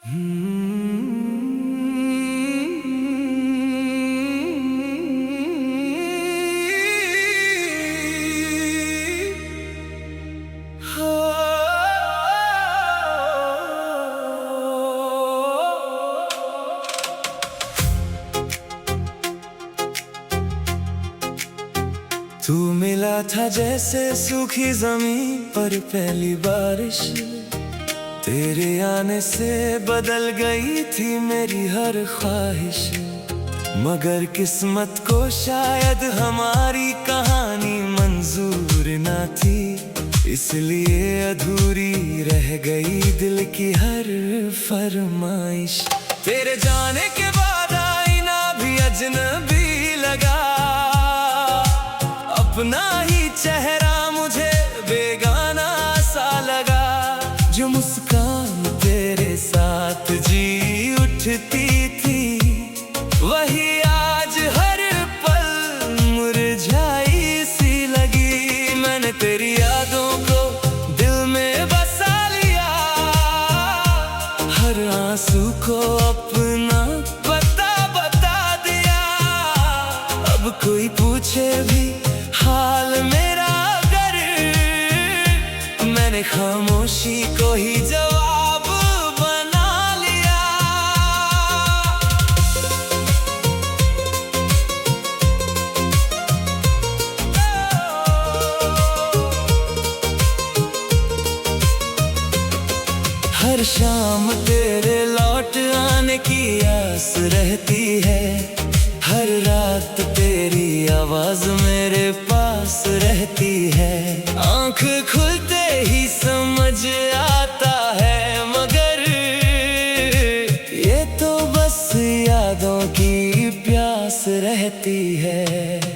तू मिला था जैसे सूखी जमीन पर पहली बारिश। तेरे आने से बदल गई थी मेरी हर ख्वाहिश। मगर किस्मत को शायद हमारी कहानी मंजूर ना थी, इसलिए अधूरी रह गई दिल की हर फरमाइश। तेरे जाने के बाद आईना भी अजनबी लगा, अपना ही चेहरा मुझे बेगाना सा लगा। जो मुस्कान तेरे साथ जी उठती थी, वही आज हर पल मुरझाई सी लगी। मैंने तेरी यादों को दिल में बसा लिया, हर आंसू को अपना बता दिया। अब कोई पूछे भी हाल मेरा अगर, मैंने खामोशी को ही जवाब बना लिया। हर शाम तेरे लौट आने की आस रहती है, हर रात तेरी आवाज मेरे पास रहती है। आंख खुलते ही समझ आता है, मगर ये तो बस यादों की प्यास रहती है।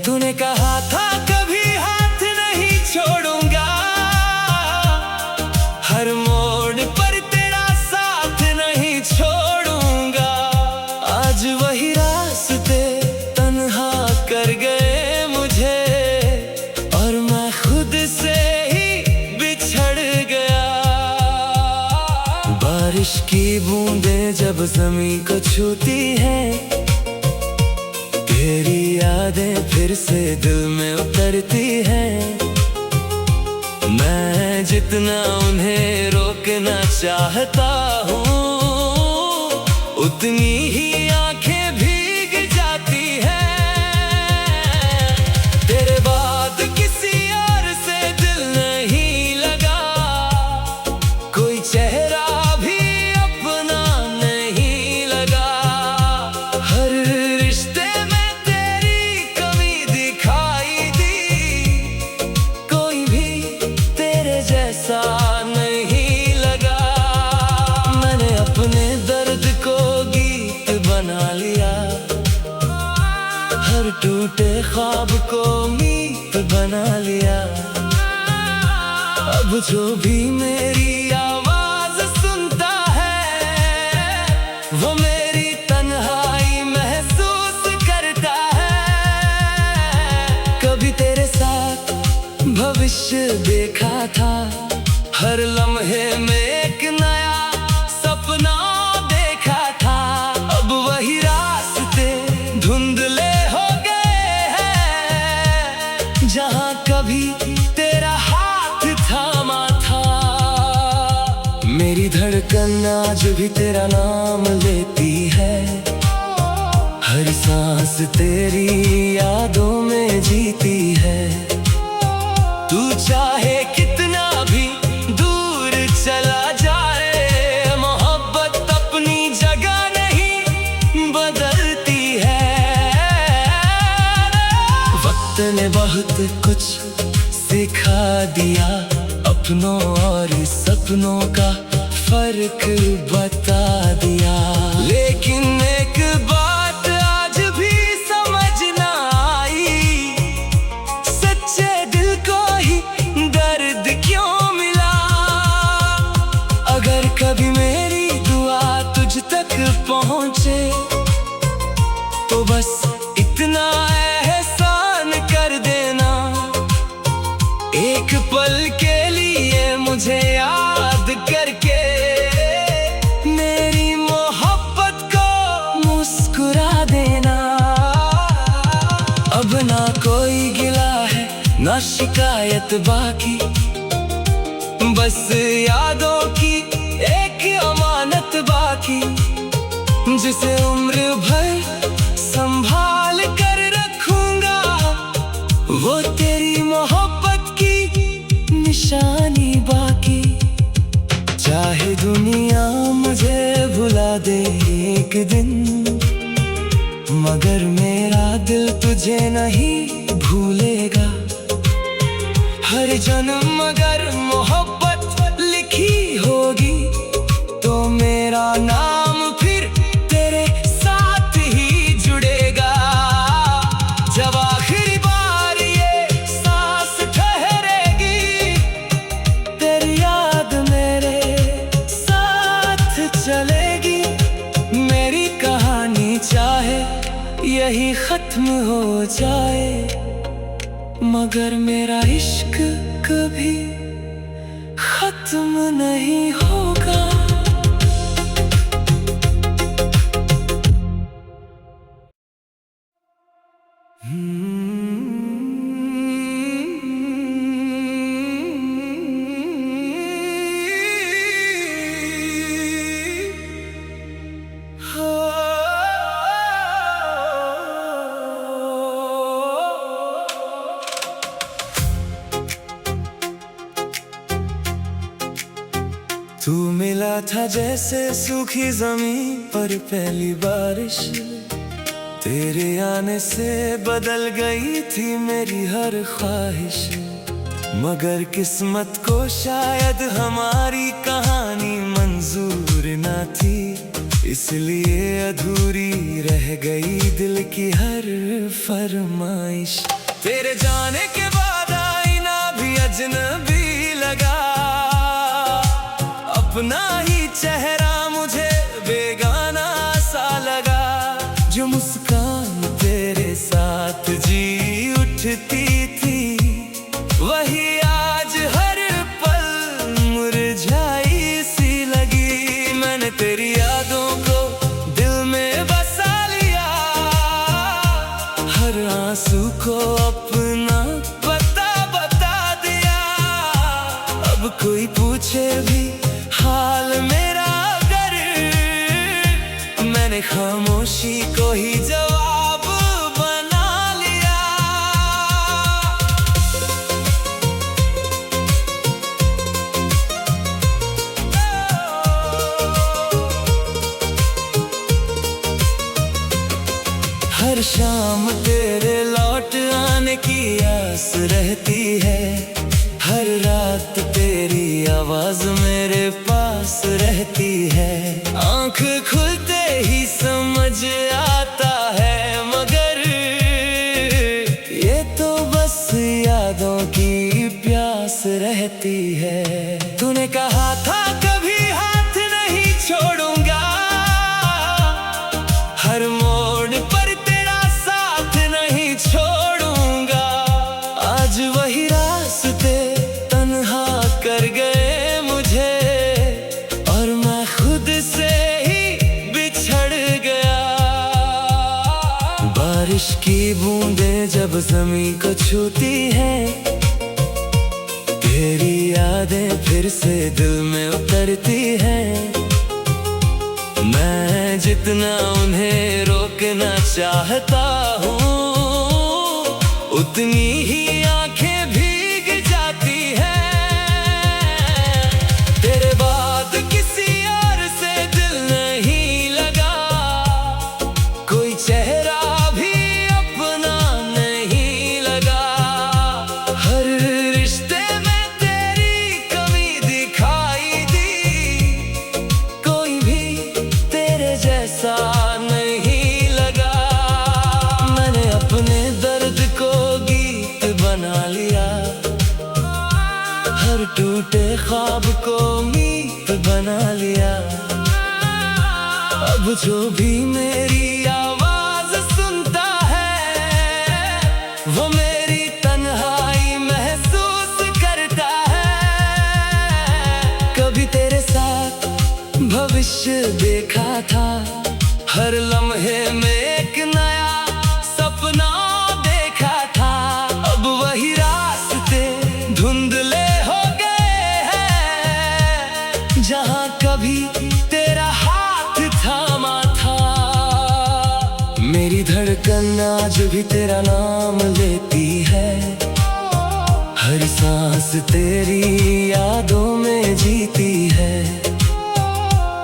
तूने कहा था कभी हाथ नहीं छोड़ूंगा, हर मोड़ पर तेरा साथ नहीं छोड़ूंगा। आज वही रास्ते तन्हा कर गए मुझे, और मैं खुद से ही बिछड़ गया। बारिश की बूंदें जब ज़मीं को छूती हैं, तेरी यादें फिर से दिल में उतरती हैं। मैं जितना उन्हें रोकना चाहता हूँ, उतनी ही आंखें भीग जाती हैं। तेरे बाद किसी और से दिल नहीं लगा, कोई चेहरा भी अपना नहीं लगा। हर रिश्ते में तेरी कमी दिखाई दी, कोई भी तेरे जैसा नहीं लगा। मैंने अपने दर्द को गीत बना लिया, हर टूटे ख्वाब को मीत बना लिया। अब जो भी मेरी आवाज सुनता है, वो मेरी तन्हाई महसूस करता है। कभी तेरे साथ भविष्य देखा था, हर लम्हे में एक नया सपना देखा था। अब वही रास्ते धुंधले हो गए हैं, जहाँ कभी तेरा हाथ थामा था। मेरी धड़कन आज भी तेरा नाम लेती है, हर सांस तेरी यादों में जीती है। तू चाहे कितना भी दूर चला जाए, मोहब्बत अपनी जगह नहीं बदलती है। वक्त ने बहुत कुछ सिखा दिया, अपनों और सपनों का फर्क बता दिया। लेकिन एक बात आज भी समझ ना आई, सच्चे दिल को ही दर्द क्यों मिला। अगर कभी मेरी दुआ तुझ तक पहुंचे, तो बस इतना एहसान कर देना। एक पल के लिए मुझे याद करके मेरी शिकायत बाकी, बस यादों की एक अमानत बाकी, जिसे उम्र भर संभाल कर रखूंगा। वो तेरी मोहब्बत की निशानी बाकी। चाहे दुनिया मुझे भुला दे एक दिन, मगर मेरा दिल तुझे नहीं भूलेगा। हर जन्म अगर मोहब्बत लिखी होगी, तो मेरा नाम फिर तेरे साथ ही जुड़ेगा। जब आखिरी बार ये सांस ठहरेगी, तेरी याद मेरे साथ चलेगी। मेरी कहानी चाहे यही खत्म हो जाए, मगर मेरा इश्क कभी खत्म नहीं होगा। तू मिला था जैसे सूखी जमीन पर पहली बारिश, तेरे आने से बदल गई थी मेरी हर ख्वाहिश। मगर किस्मत को शायद हमारी कहानी मंजूर ना थी, इसलिए अधूरी रह गई दिल की हर फरमाइश। तेरे जाने के बाद आईना भी अजनबी लगा, अपना ही चेहरा मुझे बेगाना सा लगा। जो मुस्कान तेरे साथ जी उठती थी, वही आज हर पल मुरझाई सी लगी। मैंने तेरी यादों को दिल में बसा लिया, हर आंसू को अपना बता दिया। अब कोई पूछे भी हाल मेरा अगर, मैंने खामोशी को ही जवाब बना लिया। हर शाम तेरे लौट आने की आस रहती है, हर रात तेरी आवाज मेरे पास रहती है। आंख खुलते ही समझ आता है, मगर ये तो बस यादों की प्यास रहती है। तूने कहा था कभी हाथ नहीं छोड़ूंगा, हर मोड़ पर तेरा साथ नहीं छोड़ूंगा। आज वही रास्ते तन्हा कर गए मुझे, और मैं खुद से ही बिछड़ गया। बारिश की बूंदें जब ज़मीं को छूती हैं, तेरी यादें फिर से दिल में उतरती हैं। मैं जितना उन्हें रोकना चाहता हूँ, उतनी ही आंखें भीग जाती हैं। तेरे बाद किसी और से दिल नहीं लगा, कोई चेहरा भी अपना नहीं लगा। हर रिश्ते में तेरी कमी दिखाई दी, कोई भी तेरे जैसा नहीं लगा। मैंने अपने दर्द को गीत बना लिया, हर टूटे ख्वाब को मीत बना लिया। अब जो भी मेरी आवाज सुनता है, वो मेरी तन्हाई महसूस करता है। कभी तेरे साथ भविष्य देखा था, हर लम्हे में एक नया सपना देखा था। अब वही रास्ते जहां कभी तेरा हाथ थामा था। मेरी धड़कन आज भी तेरा नाम लेती है, हर सांस तेरी यादों में जीती है।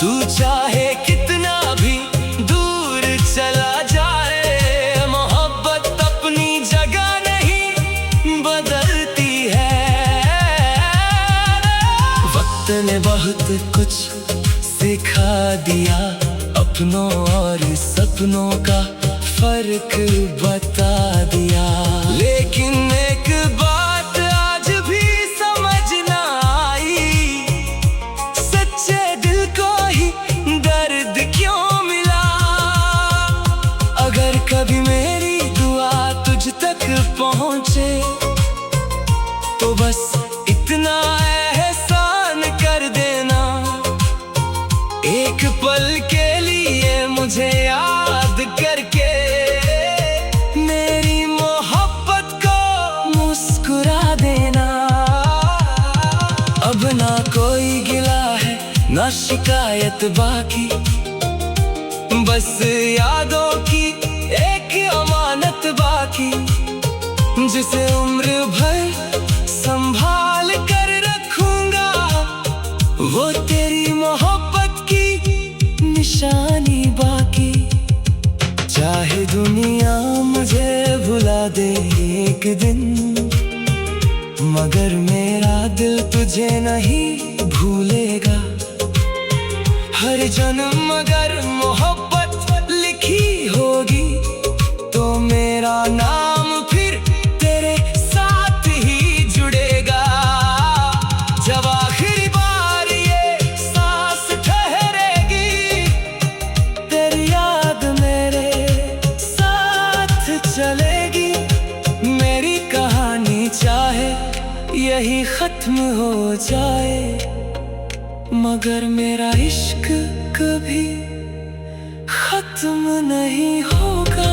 तू चाहे कितना भी दूर चला जाए, मोहब्बत अपनी जगह नहीं बदलती है। वक्त ने बहुत कुछ सिखा दिया, अपनों और सपनों का फर्क बता दिया। लेकिन एक बात आज भी समझ ना आई, सच्चे दिल को ही दर्द क्यों मिला। अगर कभी मेरी दुआ तुझ तक पहुंचे, तो बस इतना एहसान कर देना, एक पल के लिए मुझे याद करके मेरी मोहब्बत को मुस्कुरा देना। अब ना कोई गिला है ना शिकायत बाकी, बस यादों की एक अमानत बाकी, जिसे उम्र भर संभाल कर रखूंगा। वो तेरी मोहब्बत की निशानी बाकी। चाहे दुनिया मुझे भुला दे एक दिन, मगर मेरा दिल तुझे नहीं भूलेगा। हर जन्म अगर मोहब्बत लिखी होगी, तो मेरा नाम फिर तेरे साथ ही जुड़ेगा। जब आखिरी बार ये सांस ठहरेगी, तेरी याद मेरे साथ चलेगी। मेरी कहानी चाहे यही खत्म हो जाए, मगर मेरा इश्क कभी खत्म नहीं होगा।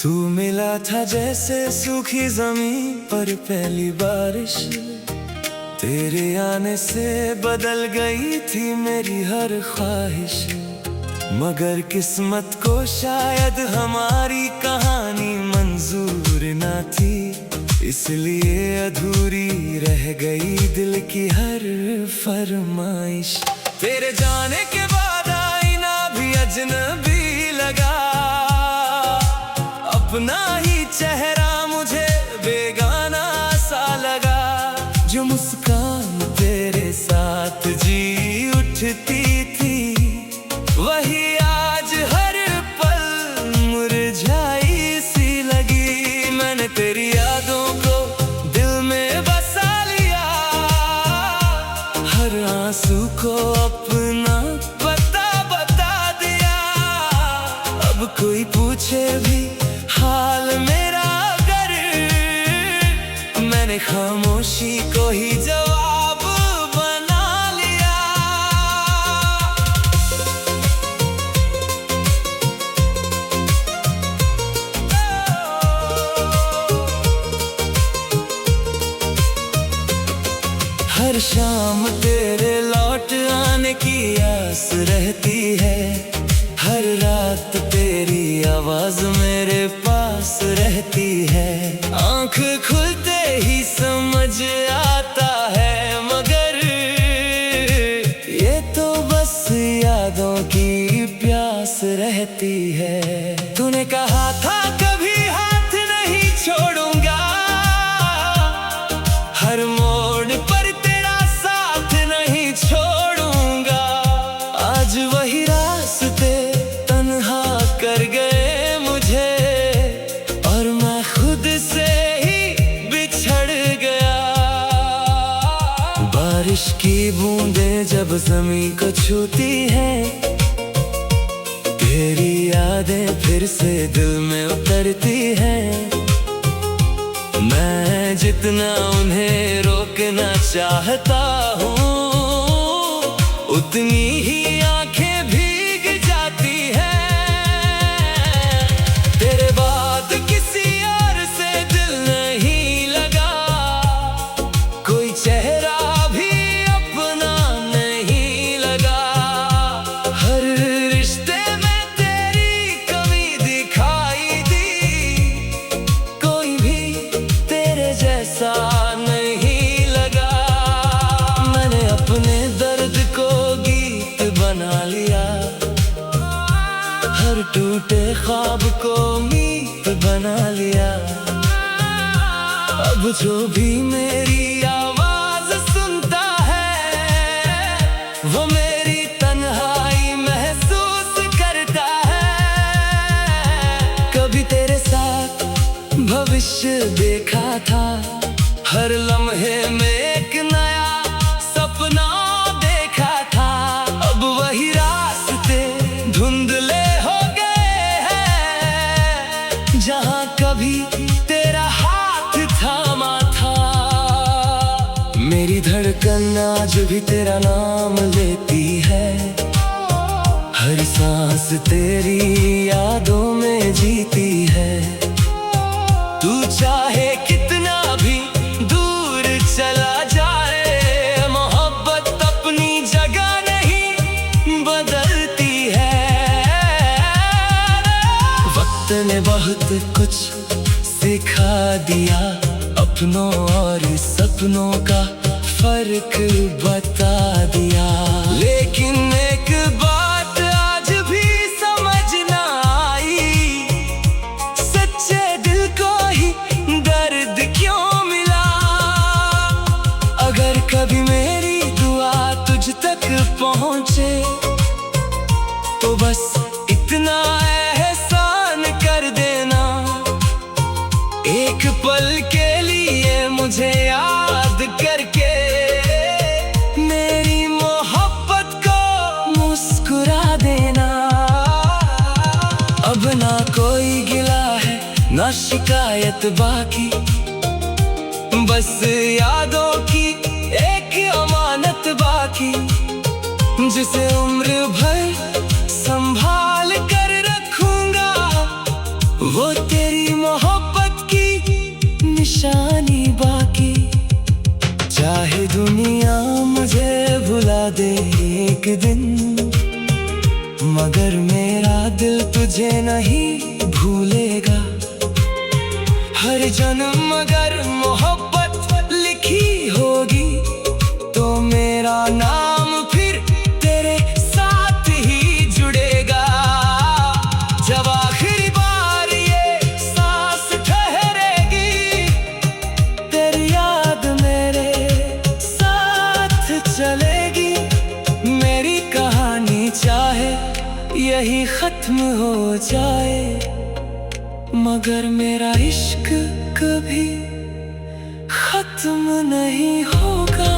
तू मिला था जैसे सूखी जमीन पर पहली बारिश, तेरे आने से बदल गई थी मेरी हर ख्वाहिश। मगर किस्मत को शायद हमारी कहानी मंजूर ना थी, इसलिए अधूरी रह गई दिल की हर फरमाइश। तेरे जाने के बाद आईना भी अजनबी लगा, अपना ही चेहरा मुझे बेगाना सा लगा। जो मुस्कान तेरे साथ जी उठती थी, वही आज हर पल मुरझाई सी लगी। मैंने तेरी यादों को दिल में बसा लिया, हर आंसू को अपना पता बता दिया। अब कोई पूछे भी हाल मेरा अगर, मैंने खामोशी को ही जवाब बना लिया। हर शाम तेरे लौट आने की आस रहती है, हर रात तेरी आवाज मेरे पास रहती है। आंख खुलते ही समझ आता है, मगर ये तो बस यादों की प्यास रहती है। तूने कहा था कभी हाथ नहीं छोड़ूंगा, हर मोड़ पर तेरा साथ नहीं छोड़ूंगा। आज वही रास्ते तन्हा कर गए मुझे, और मैं खुद से ही बिछड़ गया। बारिश की बूंदें जब जब ज़मीं को छूती है, तेरी यादें फिर से दिल में उतरती हैं। मैं जितना उन्हें रोकना चाहता हूँ, उतनी ही आंखें भीग जाती हैं। तेरे बाद किसी और से दिल नहीं लगा, कोई चेहरा भी अपना नहीं लगा। हर रिश्ते में तेरी कमी दिखाई दी, कोई भी तेरे जैसा नहीं लगा। मैंने अपने दर्द को गीत बना लिया, हर टूटे ख्वाब को मीत बना लिया। अब जो भी मेरी आवाज सुनता है, वो मेरी तन्हाई महसूस करता है। कभी तेरे साथ भविष्य देखा था, हर लम्हे में एक नया सपना देखा था। अब वही रास्ते धुंधले हो गए हैं, जहाँ कभी तेरा हाथ थामा था। मेरी धड़कन आज भी तेरा नाम लेती है, हर सांस तेरी यादों में जीती है। तू चाहे कितना भी दूर चला जाए, मोहब्बत अपनी जगह नहीं बदलती है। वक्त ने बहुत कुछ सिखा दिया, अपनों और सपनों का फर्क बता दिया। लेकिन एक बात आज भी समझ ना आई, सच्चे दिल को ही दर्द क्यों मिला। अगर कभी मेरी दुआ तुझ तक पहुंचे, तो बस इतना एहसान कर देना, एक पल के लिए मुझे याद करके मेरी मोहब्बत को मुस्कुरा देना। अब ना कोई गिला है, ना शिकायत बाकी, बस यादों की एक अमानत बाकी, जिसे उम्र भर संभाल कर रखूंगा। वो तेरी मोहब्बत की निशानी बाकी। चाहे दुनिया मुझे भुला दे एक दिन, मगर मेरा दिल तुझे नहीं भूलेगा। हर जन्म अगर मोहब्बत लिखी होगी, तो मेरा नाम फिर तेरे साथ ही जुड़ेगा। जब आखिरी बार ये सांस ठहरेगी, तेरी याद मेरे साथ चलेगी। मेरी कहानी चाहे यही खत्म हो जाए, मगर मेरा इश्क कभी खत्म नहीं होगा।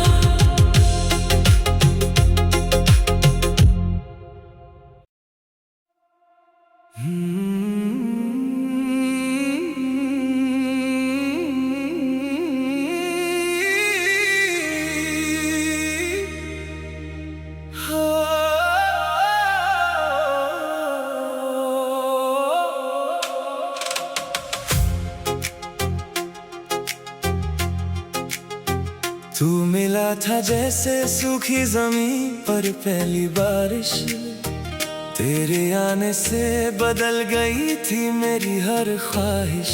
तू मिला था जैसे सूखी जमीन पर पहली बारिश, तेरे आने से बदल गई थी मेरी हर ख्वाहिश।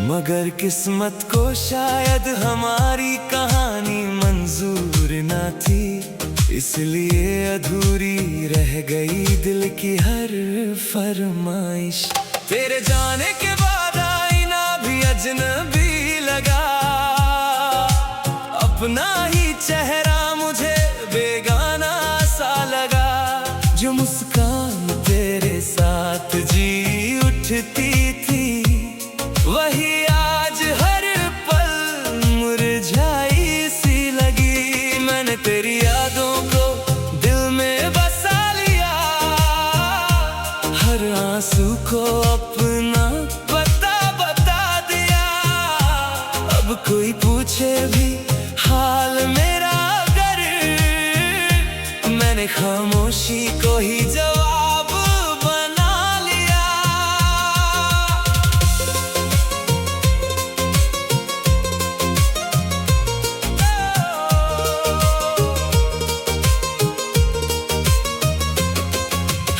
मगर किस्मत को शायद हमारी कहानी मंजूर ना थी, इसलिए अधूरी रह गई दिल की हर फरमाइश। तेरे जाने के बाद आईना भी अजनबी लगा, अपना ही चेहरा मुझे बेगाना सा लगा। जो मुस्कान तेरे साथ जी उठती थी, वही आज हर पल मुरझाई सी लगी। मैंने तेरी यादों को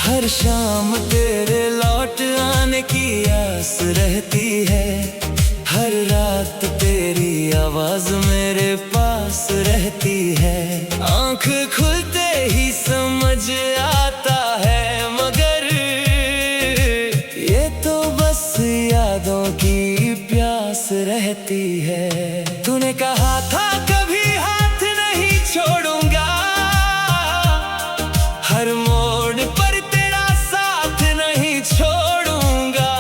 हर शाम तेरे लौट आने की आस रहती है। हर रात तेरी आवाज मेरे पास रहती है। आंख खुलते ही समझ आता है, मगर ये तो बस यादों की प्यास रहती है। तूने कहा था कभी हाथ नहीं छोड़ूंगा, हर मोड़ पर तेरा साथ नहीं छोड़ूंगा।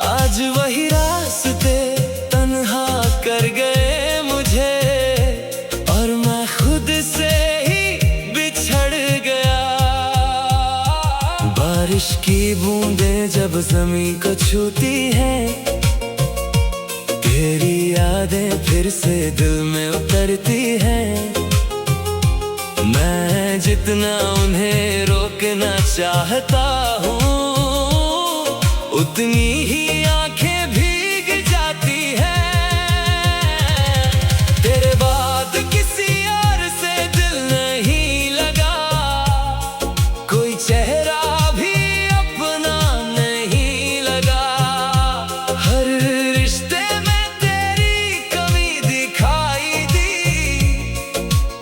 आज वही रास्ते तन्हा कर गए मुझे, और मैं खुद से ही बिछड़ गया। बारिश की बूंदें जब ज़मीं को छूती हैं, तेरी यादें फिर से दिल में उतरती हैं। मैं जितना उन्हें रोकना चाहता हूँ, उतनी ही आंखें भीग जाती हैं। तेरे बाद किसी और से दिल नहीं लगा, कोई चेहरा भी अपना नहीं लगा। हर रिश्ते में तेरी कमी दिखाई दी,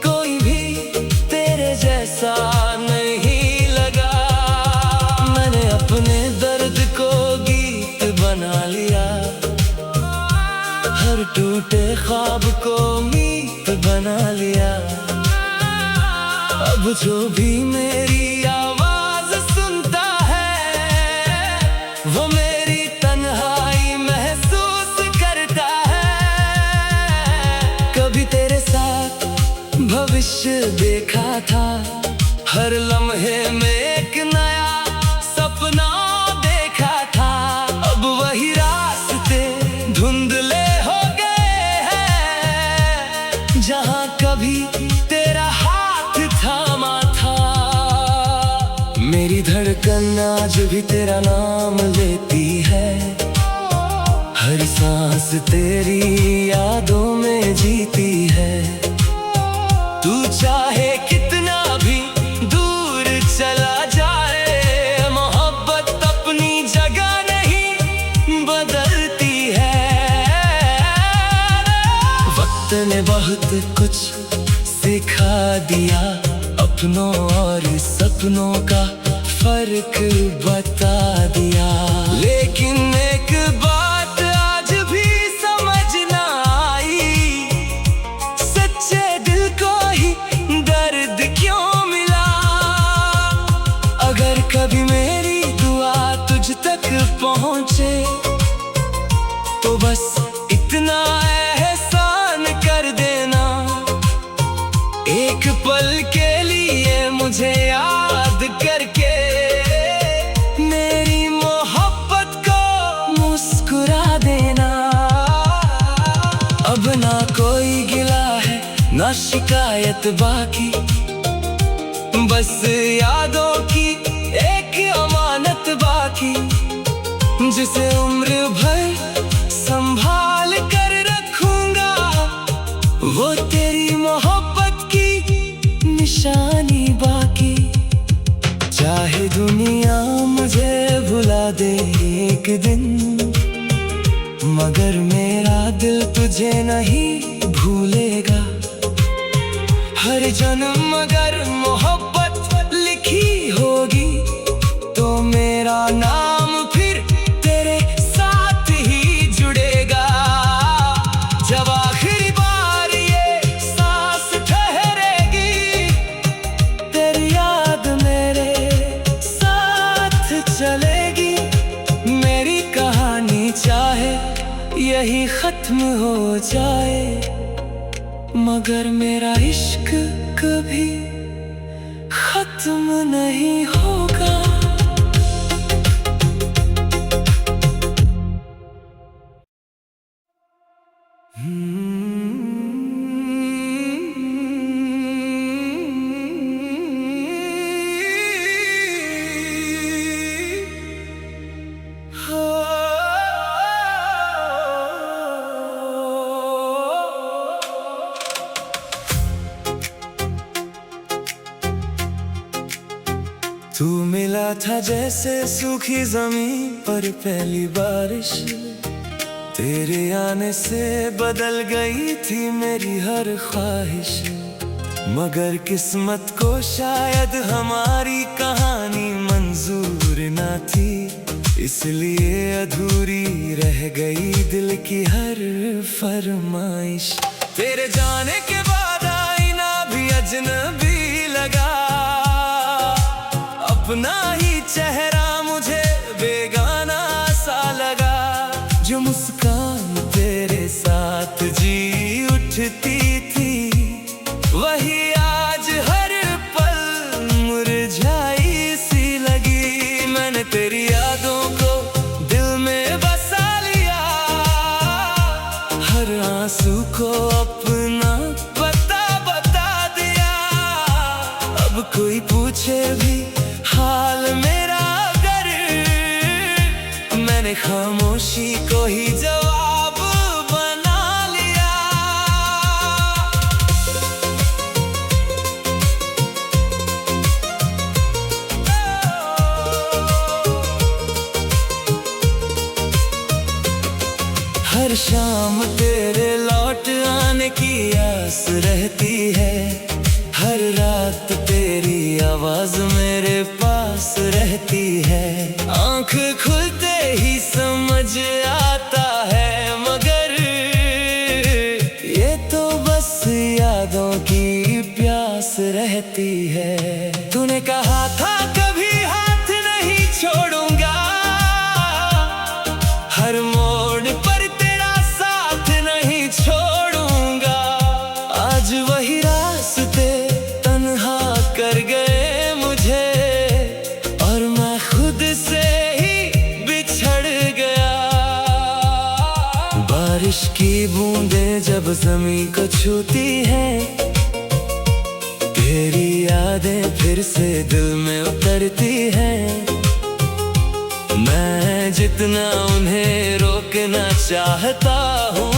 कोई भी तेरे जैसा नहीं लगा। मैंने अपने दर्द को गीत बना लिया, हर टूटे ख्वाब को मीत बना लिया। अब जो भी मेरी आवाज सुनता है, वो मेरी तन्हाई महसूस करता है। कभी तेरे साथ भविष्य देखा था, हर लम्हे में एक नया सपना देखा था। अब वही रास्ते धुंधले हो गए हैं, जहाँ कभी तेरा हाथ थामा था। मेरी धड़कन आज भी तेरा नाम लेती है, हर सांस तेरी यादों में जीती है। तू चाहे कितना भी दूर चला जाए, मोहब्बत अपनी जगह नहीं बदलती है। वक्त ने बहुत कुछ सिखा दिया, अपनों और सपनों का फर्क बता दिया। लेकिन एक बात आज भी समझ ना आई, सच्चे दिल को ही दर्द क्यों मिला। अगर कभी मेरी दुआ तुझ तक पहुंचे, तो बस इतना एहसान कर देना। एक पल के लिए मुझे याद करके मेरी मोहब्बत को मुस्कुरा देना। अब ना कोई गिला है, ना शिकायत बाकी, बस यादों की एक अमानत बाकी, जिसे उम्र भर संभाल कर रखूंगा। वो तेरी मोहब्बत की निशानी बाकी। चाहे दुनिया मुझे भुला दे एक दिन, मगर मेरा दिल तुझे नहीं भूलेगा। हर जन्म अगर मोहब्बत लिखी होगी, तो मेरा नाम फिर तेरे साथ ही जुड़ेगा। जब आखिरी बार ये सांस ठहरेगी, तेरी याद मेरे साथ चलेगी। मेरी कहानी चाहे यही खत्म हो जाए, मगर मेरा इश्क कभी खत्म नहीं होगा। तू गिरा था जैसे सूखी जमीन पर पहली बारिश। तेरे आने से बदल गई थी मेरी हर ख्वाहिश। मगर किस्मत को शायद हमारी कहानी मंजूर ना थी, इसलिए अधूरी रह गई दिल की हर फरमाइश। तेरे जाने के बाद आईना भी अजनबी लगा, अपना ही चेहरा मुझे बेगाना सा लगा। जो मुस्कान तेरे साथ जी उठती थी, वही आज हर पल मुरझाई सी लगी। मैंने तेरी यादों को दिल में बसा लिया, हर आंसू को अपना पता बता दिया। अब कोई पूछे भी हाल मेरा अगर, मैंने खामोशी को ही जवाब बना लिया। हर शाम तेरे लौट आने की आस रहती है, हर रात तेरी आवाज मेरे पास रहती है। आंख खुलते ही समझ आता है, मगर ये तो बस यादों की प्यास रहती है। तूने कहा था कभी हाथ नहीं छोड़ूंगा, हर मोड़ पर तेरा साथ नहीं छोड़ूंगा। आज वही रास्ते तन्हा कर गए मुझे, और मैं खुद से ही बिछड़ गया। बारिश की बूंदें जब ज़मीं को छूती हैं, तेरी यादें फिर से दिल में उतरती हैं। मैं जितना उन्हें रोकना चाहता हूँ,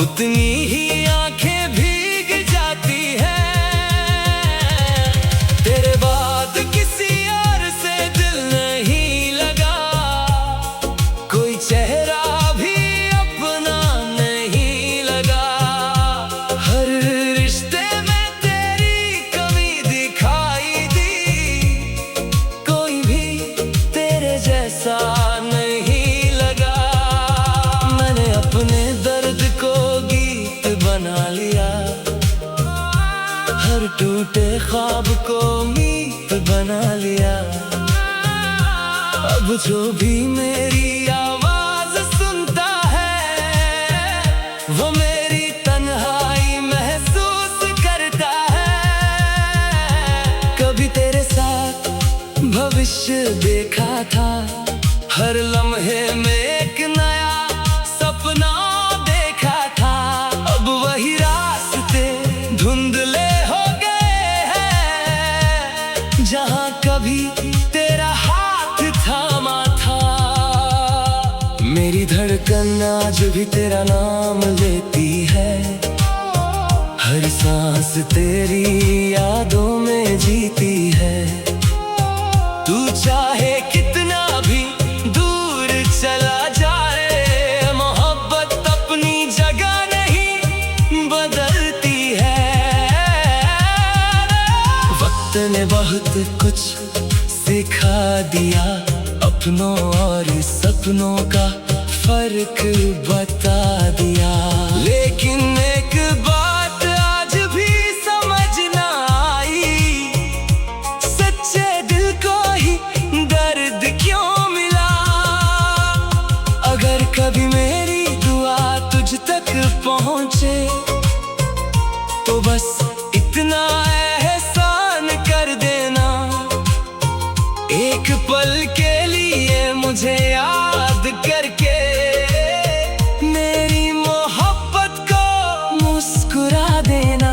उतनी ही आंखें भीग जाती हैं। तेरे बाद किसी और से दिल नहीं लगा, कोई चेहरा भी अपना नहीं लगा। हर रिश्ते में तेरी कमी दिखाई दी, कोई भी तेरे जैसा नहीं लगा। मैंने अपने दर्द को गीत बना लिया, हर टूटे ख्वाब को मीत बना लिया। अब जो भी मेरी आवाज सुनता है, वो मेरी तन्हाई महसूस करता है। कभी तेरे साथ भविष्य देखा था, हर लम्हे में एक नया सपना देखा था। अब वही रास्ते धुंधले हो गए हैं, जहाँ कभी तेरा हाथ थामा था। मेरी धड़कन आज भी तेरा नाम लेती है, हर सांस तेरी यादों में जीती है। तू चाहे कितना भी दूर चला जाए, मोहब्बत अपनी जगह नहीं बदलती है। वक्त ने बहुत कुछ सिखा दिया, अपनों और सपनों का फर्क बता दिया। लेकिन एक बात आज भी समझ ना आई, सच्चे दिल को ही दर्द क्यों मिला। अगर कभी मेरी दुआ तुझ तक पहुंचे, तो बस इतना एहसान कर देना। एक पल के लिए मुझे याद करके मेरी मोहब्बत को मुस्कुरा देना।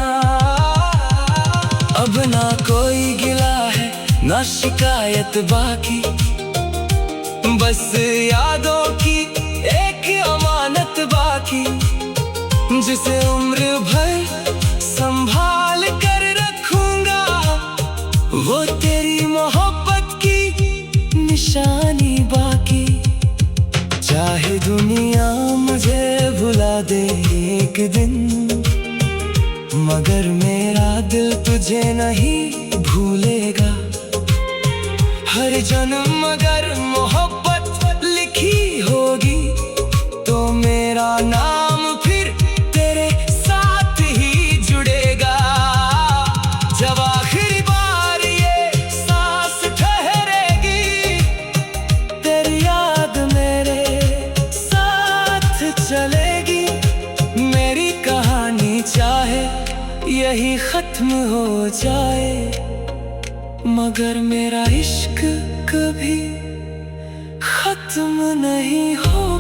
अब ना कोई गिला है ना शिकायत बाकी, बस यादों की एक अमानत बाकी, जिसे उम्र भर संभाल कर रखूंगा। वो तेरी मोहब्बत नहीं भूलेगा हर जन्म। अगर मोहब्बत लिखी होगी तो मेरा नाम फिर तेरे साथ ही जुड़ेगा। जब आखिरी बार ये सांस ठहरेगी तेरी याद मेरे साथ चलेगी। मेरी कहानी चाहे यही खत्म हो जाए, मगर मेरा इश्क कभी खत्म नहीं हो।